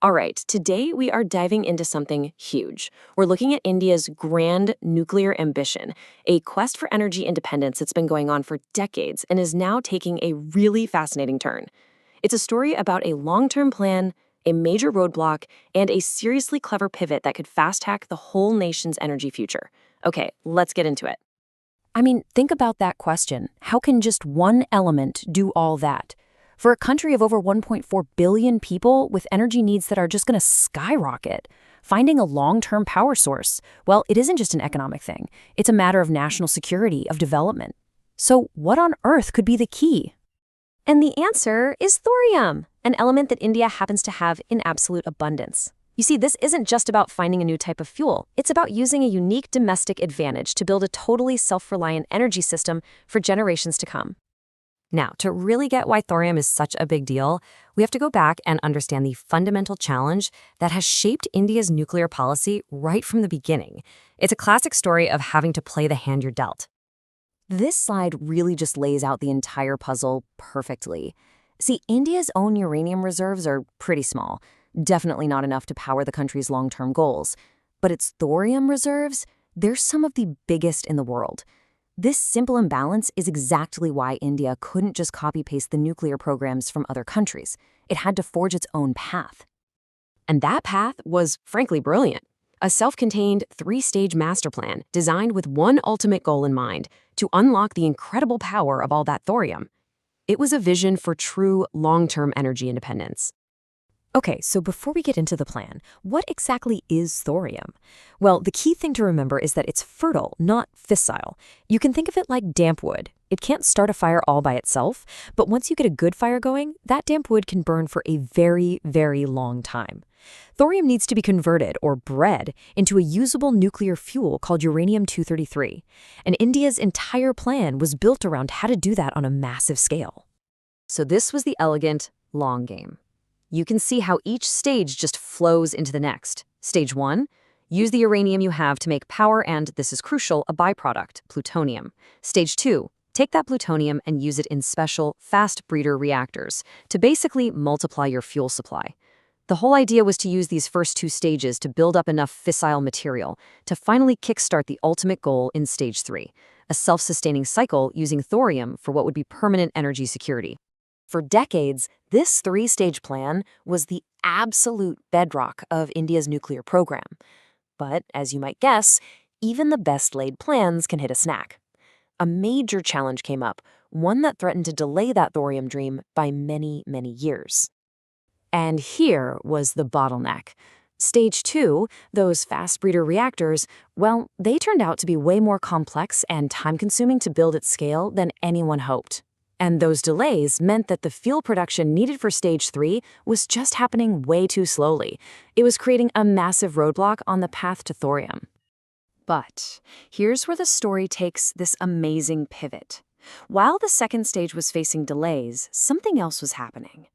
All right, today we are diving into something huge. We're looking at India's grand nuclear ambition, a quest for energy independence that's been going on for decades and is now taking a really fascinating turn. It's a story about a long-term plan, a major roadblock, and a seriously clever pivot that could fast-track the whole nation's energy future. Okay, let's get into it. I mean, think about that question. How can just one element do all that? For a country of over 1.4 billion people with energy needs that are just going to skyrocket, finding a long-term power source, well, it isn't just an economic thing. It's a matter of national security, of development. So what on earth could be the key? And the answer is thorium, an element that India happens to have in absolute abundance. You see, this isn't just about finding a new type of fuel. It's about using a unique domestic advantage to build a totally self-reliant energy system for generations to come. Now, to really get why thorium is such a big deal, we have to go back and understand the fundamental challenge that has shaped India's nuclear policy right from the beginning. It's a classic story of having to play the hand you're dealt. This slide really just lays out the entire puzzle perfectly. See, India's own uranium reserves are pretty small, definitely not enough to power the country's long-term goals. But its thorium reserves, they're some of the biggest in the world. This simple imbalance is exactly why India couldn't just copy-paste the nuclear programs from other countries. It had to forge its own path. And that path was, frankly, brilliant. A self-contained, three-stage master plan designed with one ultimate goal in mind, to unlock the incredible power of all that thorium. It was a vision for true, long-term energy independence. Okay, so before we get into the plan, what exactly is thorium? Well, the key thing to remember is that it's fertile, not fissile. You can think of it like damp wood. It can't start a fire all by itself, but once you get a good fire going, that damp wood can burn for a very, very long time. Thorium needs to be converted, or bred, into a usable nuclear fuel called uranium-233. And India's entire plan was built around how to do that on a massive scale. So this was the elegant, long game. You can see how each stage just flows into the next. Stage 1, use the uranium you have to make power and, this is crucial, a byproduct, plutonium. Stage 2, take that plutonium and use it in special, fast breeder reactors to basically multiply your fuel supply. The whole idea was to use these first two stages to build up enough fissile material to finally kickstart the ultimate goal in Stage 3, a self-sustaining cycle using thorium for what would be permanent energy security. For decades, this three-stage plan was the absolute bedrock of India's nuclear program. But, as you might guess, even the best-laid plans can hit a snag. A major challenge came up, one that threatened to delay that thorium dream by many, many years. And here was the bottleneck. Stage 2, those fast breeder reactors, well, they turned out to be way more complex and time-consuming to build at scale than anyone hoped. And those delays meant that the fuel production needed for Stage 3 was just happening way too slowly. It was creating a massive roadblock on the path to thorium. But here's where the story takes this amazing pivot. While the second stage was facing delays, something else was happening.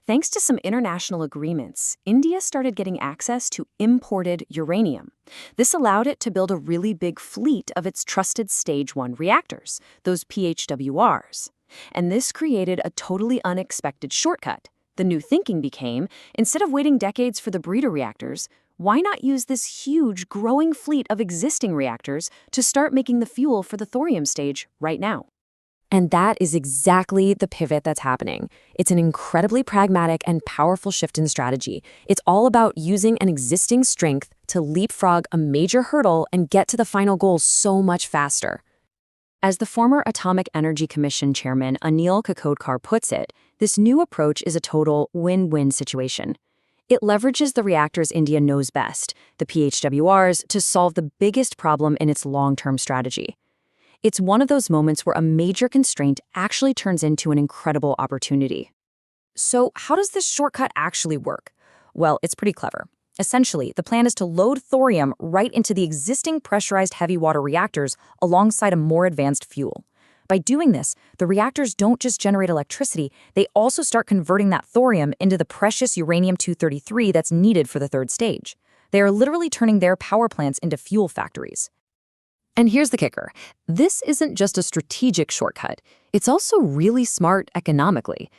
Thanks to some international agreements, India started getting access to imported uranium. This allowed it to build a really big fleet of its trusted Stage 1 reactors, those PHWRs. And this created a totally unexpected shortcut. The new thinking became, instead of waiting decades for the breeder reactors, why not use this huge, growing fleet of existing reactors to start making the fuel for the thorium stage right now? And that is exactly the pivot that's happening. It's an incredibly pragmatic and powerful shift in strategy. It's all about using an existing strength to leapfrog a major hurdle and get to the final goal so much faster. As the former Atomic Energy Commission chairman Anil Kakodkar puts it, this new approach is a total win-win situation. It leverages the reactors India knows best, the PHWRs, to solve the biggest problem in its long-term strategy. It's one of those moments where a major constraint actually turns into an incredible opportunity. So how does this shortcut actually work? Well, it's pretty clever. Essentially, the plan is to load thorium right into the existing pressurized heavy water reactors alongside a more advanced fuel. By doing this, the reactors don't just generate electricity, they also start converting that thorium into the precious uranium-233 that's needed for the third stage. They are literally turning their power plants into fuel factories. And here's the kicker. This isn't just a strategic shortcut. It's also really smart economically.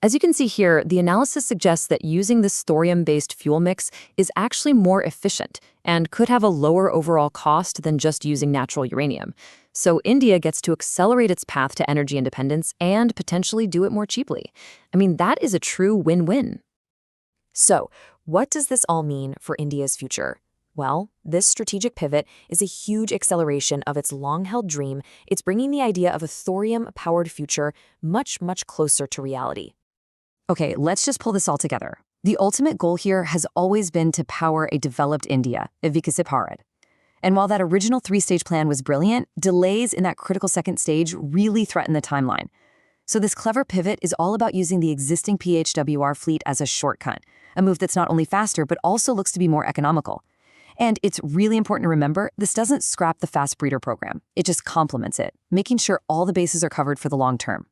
As you can see here, the analysis suggests that using this thorium-based fuel mix is actually more efficient and could have a lower overall cost than just using natural uranium. So India gets to accelerate its path to energy independence and potentially do it more cheaply. I mean, that is a true win-win. So, what does this all mean for India's future? Well, this strategic pivot is a huge acceleration of its long-held dream. It's bringing the idea of a thorium-powered future much, much closer to reality. Okay, let's just pull this all together. The ultimate goal here has always been to power a developed India, a Vikasit Bharat. And while that original three-stage plan was brilliant, delays in that critical second stage really threaten the timeline. So this clever pivot is all about using the existing PHWR fleet as a shortcut, a move that's not only faster, but also looks to be more economical. And it's really important to remember, this doesn't scrap the fast breeder program. It just complements it, making sure all the bases are covered for the long term.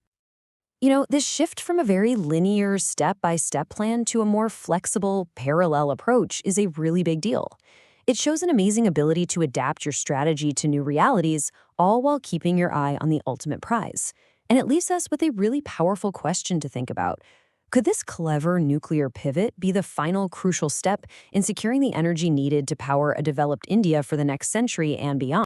You know, this shift from a very linear step-by-step plan to a more flexible, parallel approach is a really big deal. It shows an amazing ability to adapt your strategy to new realities, all while keeping your eye on the ultimate prize. And it leaves us with a really powerful question to think about. Could this clever nuclear pivot be the final crucial step in securing the energy needed to power a developed India for the next century and beyond?